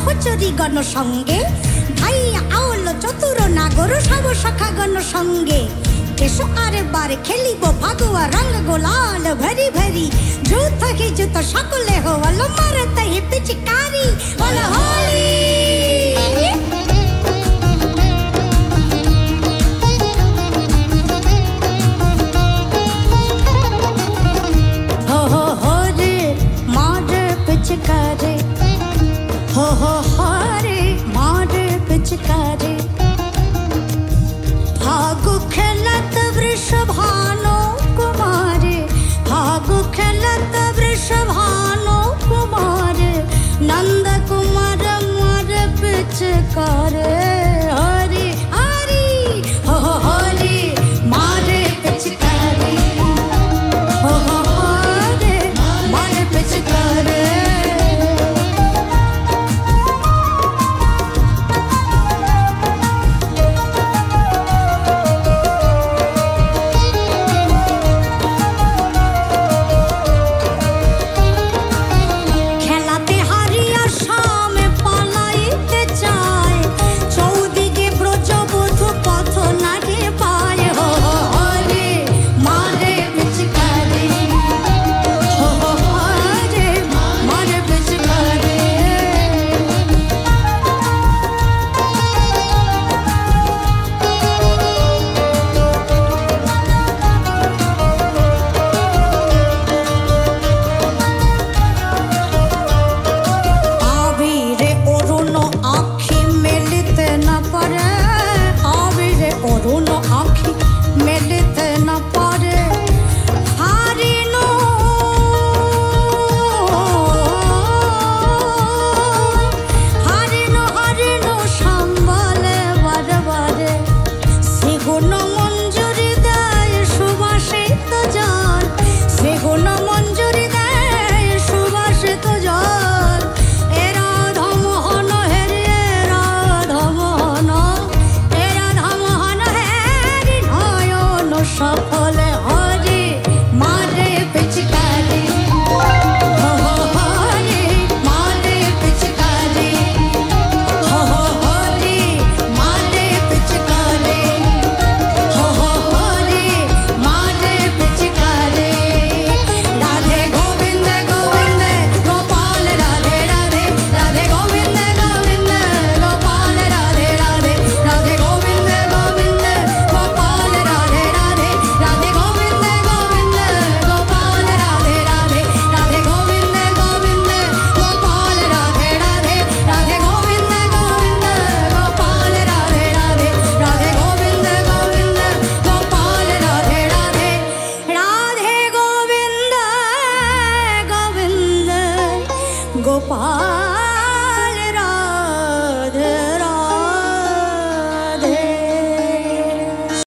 সহচরী গণ সঙ্গে, ভাই আউল চতুর নাগর সব সখা গণ সঙ্গে। এসো আরেকবার খেলিব ফাগুয়া রঙ গোলাল ভরি ভরি, জুত হি জুত সকলে হল মারতে হি পিচকারি, বল হোলি। हो रे मारे पिचकारे, हो रे मारे पिचकारे। भागु खेलत वृषभानु कुमारे, भागु खेलत वृषभानु कुमारे, नंद कुमार मार पिचकारे। हरि हरि हो रे मारे पिचकारे, हो रे मारे पिचकारे। गोपाल।